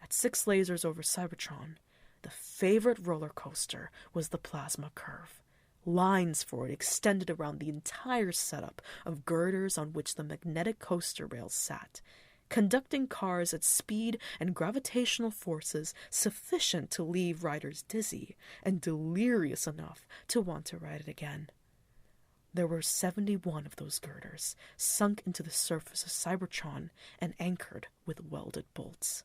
At 6 lasers over Cybertron, the favorite roller coaster was the plasma curve. Lines for it extended around the entire setup of girders on which the magnetic coaster rails sat, conducting cars at speed and gravitational forces sufficient to leave riders dizzy and delirious enough to want to ride it again. There were 71 of those girders sunk into the surface of Cybertron and anchored with welded bolts.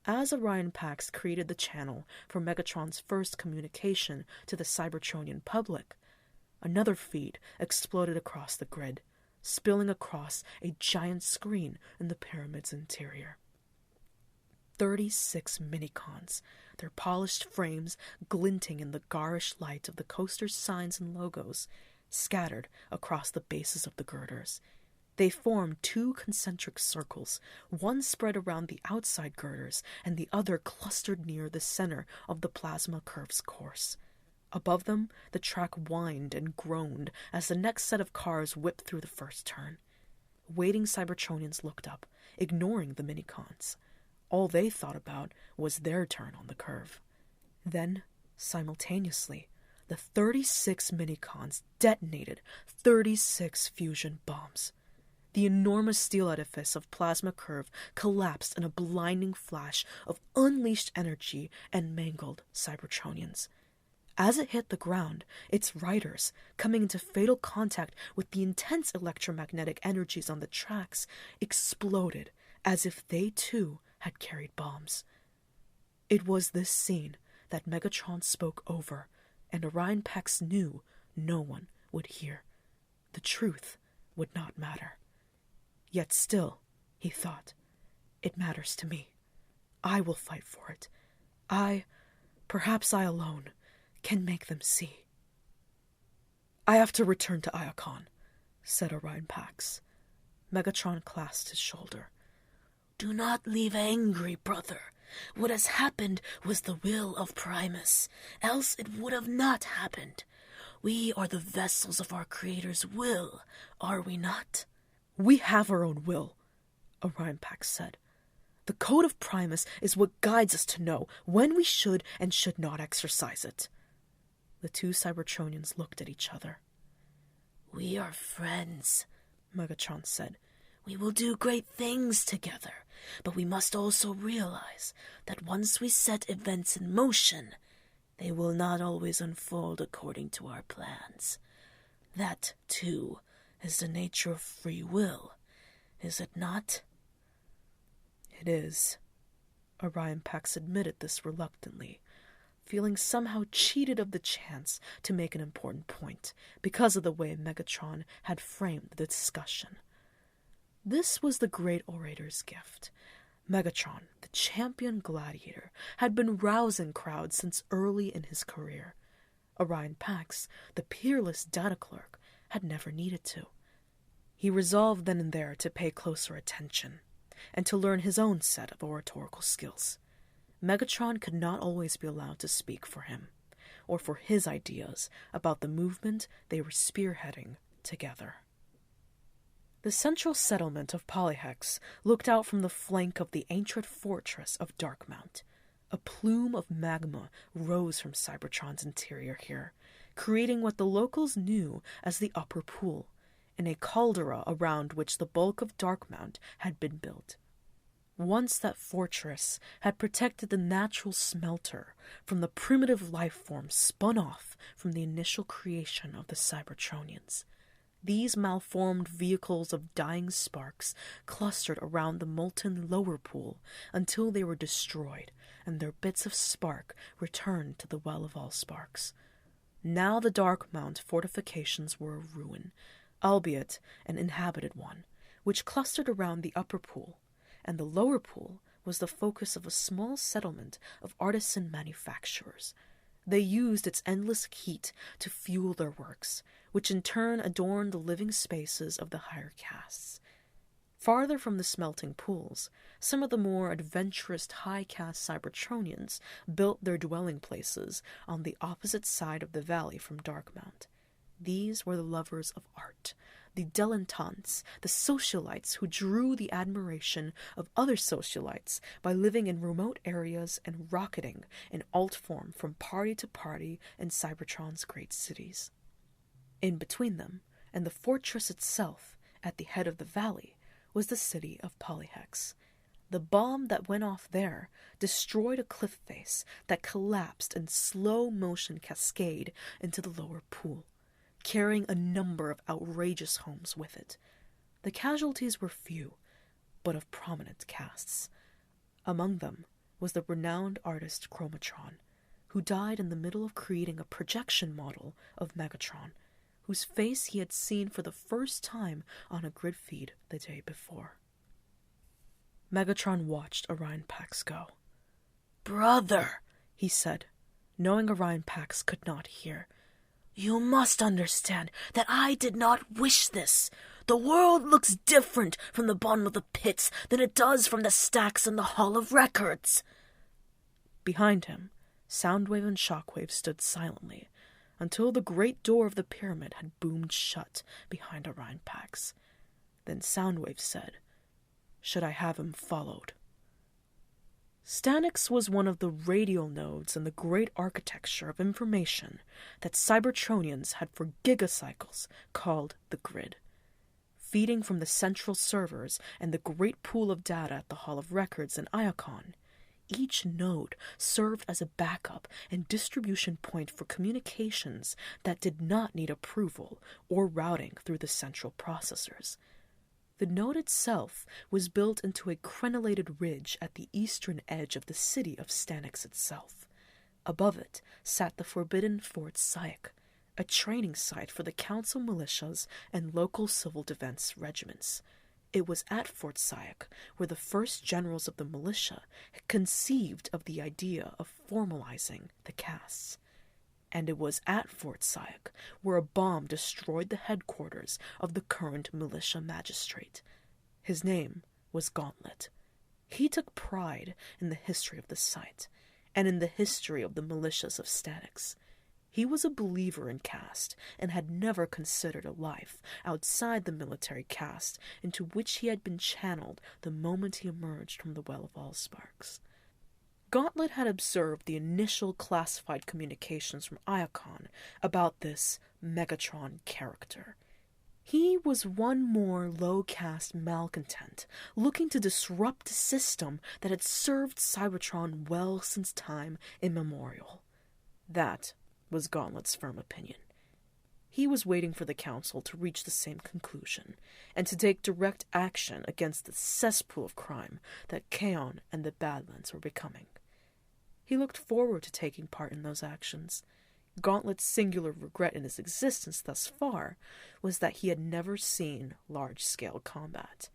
As Orion Pax created the channel for Megatron's first communication to the Cybertronian public, another feed exploded across the grid, spilling across a giant screen in the pyramid's interior. 36 minicons, their polished frames glinting in the garish light of the coaster's signs and logos, scattered across the bases of the girders. They formed 2 concentric circles, one spread around the outside girders and the other clustered near the center of the plasma curve's course. Above them, the track whined and groaned as the next set of cars whipped through the first turn. Waiting Cybertronians looked up, ignoring the minicons. All they thought about was their turn on the curve. Then, simultaneously, the 36 minicons detonated 36 fusion bombs. The enormous steel edifice of Plasma Curve collapsed in a blinding flash of unleashed energy and mangled Cybertronians. As it hit the ground, its riders, coming into fatal contact with the intense electromagnetic energies on the tracks, exploded as if they too had carried bombs. It was this scene that Megatron spoke over, and Orion Pax knew no one would hear. The truth would not matter. Yet still, he thought, it matters to me. I will fight for it. Perhaps I alone, can make them see. I have to return to Iacon, said Orion Pax. Megatron clasped his shoulder. Do not leave angry, brother. What has happened was the will of Primus, else it would have not happened. We are the vessels of our Creator's will, are we not? We have our own will, Orion Pax said. The code of Primus is what guides us to know when we should and should not exercise it. The 2 Cybertronians looked at each other. We are friends, Megatron said. We will do great things together, but we must also realize that once we set events in motion, they will not always unfold according to our plans. That, too, is the nature of free will, is it not? It is. Orion Pax admitted this reluctantly, feeling somehow cheated of the chance to make an important point because of the way Megatron had framed the discussion. This was the great orator's gift. Megatron, the champion gladiator, had been rousing crowds since early in his career. Orion Pax, the peerless data clerk, had never needed to. He resolved then and there to pay closer attention, and to learn his own set of oratorical skills. Megatron could not always be allowed to speak for him, or for his ideas about the movement they were spearheading together. The central settlement of Polyhex looked out from the flank of the ancient fortress of Darkmount. A plume of magma rose from Cybertron's interior here, creating what the locals knew as the Upper Pool, in a caldera around which the bulk of Darkmount had been built. Once that fortress had protected the natural smelter from the primitive life forms spun off from the initial creation of the Cybertronians. These malformed vehicles of dying sparks clustered around the molten lower pool until they were destroyed and their bits of spark returned to the well of all sparks. Now the Darkmount fortifications were a ruin, albeit an inhabited one, which clustered around the upper pool, and the lower pool was the focus of a small settlement of artisan manufacturers. They used its endless heat to fuel their works, which in turn adorned the living spaces of the higher castes. Farther from the smelting pools, some of the more adventurous high-caste Cybertronians built their dwelling places on the opposite side of the valley from Darkmount. These were the lovers of art, the dilettantes, the socialites who drew the admiration of other socialites by living in remote areas and rocketing in alt form from party to party in Cybertron's great cities. In between them, and the fortress itself, at the head of the valley, was the city of Polyhex. The bomb that went off there destroyed a cliff face that collapsed in slow-motion cascade into the lower pool, carrying a number of outrageous homes with it. The casualties were few, but of prominent casts. Among them was the renowned artist 𝕋𝕚𝕤𝕤𝕤, who died in the middle of creating a projection model of Megatron, whose face he had seen for the first time on a grid feed the day before. Megatron watched Orion Pax go. "Brother," he said, knowing Orion Pax could not hear, "you must understand that I did not wish this. The world looks different from the bottom of the pits than it does from the stacks in the Hall of Records." Behind him, Soundwave and Shockwave stood silently, until the great door of the pyramid had boomed shut behind Orion Pax. Then Soundwave said, "Should I have him followed?" Stanix was one of the radial nodes in the great architecture of information that Cybertronians had for gigacycles called the grid. Feeding from the central servers and the great pool of data at the Hall of Records in Iacon, each node served as a backup and distribution point for communications that did not need approval or routing through the central processors. The node itself was built into a crenellated ridge at the eastern edge of the city of Stanix itself. Above it sat the forbidden Fort Syek, a training site for the council militias and local civil defense regiments. It was at Fort Syek where the first generals of the militia had conceived of the idea of formalizing the castes. And it was at Fort Syek where a bomb destroyed the headquarters of the current militia magistrate. His name was Gauntlet. He took pride in the history of the site, and in the history of the militias of Stanix. He was a believer in caste, and had never considered a life outside the military caste into which he had been channeled the moment he emerged from the Well of Allsparks. Gauntlet had observed the initial classified communications from Iacon about this Megatron character. He was one more low-caste malcontent, looking to disrupt a system that had served Cybertron well since time immemorial. That was Gauntlet's firm opinion. He was waiting for the council to reach the same conclusion, and to take direct action against the cesspool of crime that Kaon and the Badlands were becoming. He looked forward to taking part in those actions. Gauntlet's singular regret in his existence thus far was that he had never seen large-scale combat.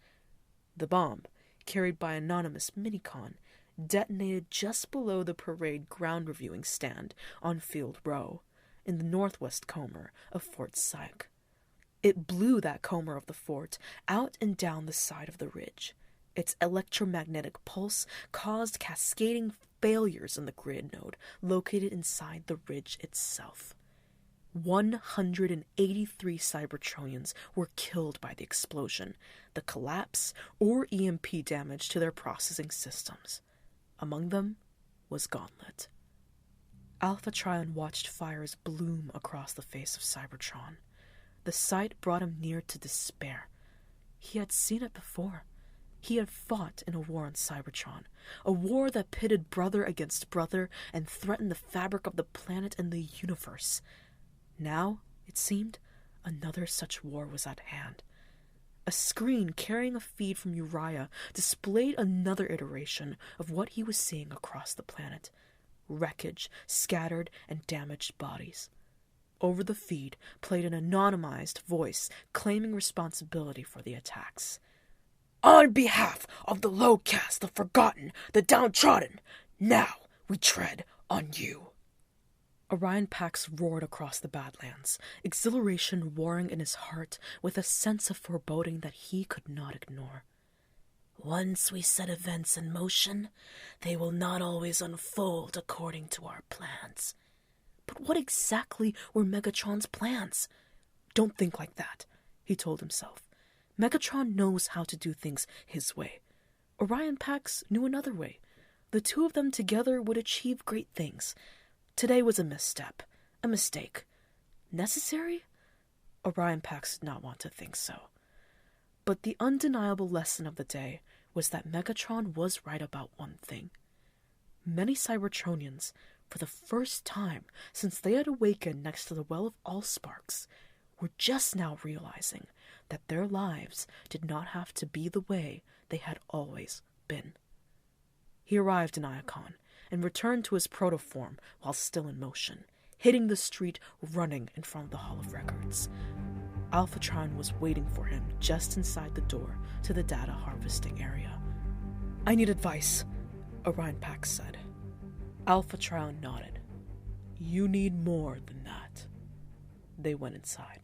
The bomb, carried by anonymous Minicon, detonated just below the parade ground reviewing stand on Field Row, in the northwest comber of Fort Syek. It blew that comber of the fort out and down the side of the ridge. Its electromagnetic pulse caused cascading failures in the grid node located inside the ridge itself. 183 Cybertronians were killed by the explosion, the collapse, or EMP damage to their processing systems. Among them was Gauntlet. Alpha Trion watched fires bloom across the face of Cybertron. The sight brought him near to despair. He had seen it before. He had fought in a war on Cybertron, a war that pitted brother against brother and threatened the fabric of the planet and the universe. Now, it seemed, another such war was at hand. A screen carrying a feed from Uriah displayed another iteration of what he was seeing across the planet: wreckage, scattered, and damaged bodies. Over the feed played an anonymized voice claiming responsibility for the attacks. "On behalf of the low caste, the forgotten, the downtrodden, now we tread on you." Orion Pax roared across the Badlands, exhilaration warring in his heart with a sense of foreboding that he could not ignore. "Once we set events in motion, they will not always unfold according to our plans." But what exactly were Megatron's plans? Don't think like that. he told himself. Megatron knows how to do things his way. Orion Pax knew another way. The two of them together would achieve great things. Today was a misstep, a mistake. Necessary? Orion Pax did not want to think so. But the undeniable lesson of the day was that Megatron was right about one thing. Many Cybertronians, for the first time since they had awakened next to the Well of Allsparks, were just now realizing that their lives did not have to be the way they had always been. He arrived in Iacon and returned to his protoform while still in motion, hitting the street running in front of the Hall of Records. Alphatron was waiting for him just inside the door to the data harvesting area. "I need advice," Orion Pax said. Alphatron nodded. "You need more than that." They went inside.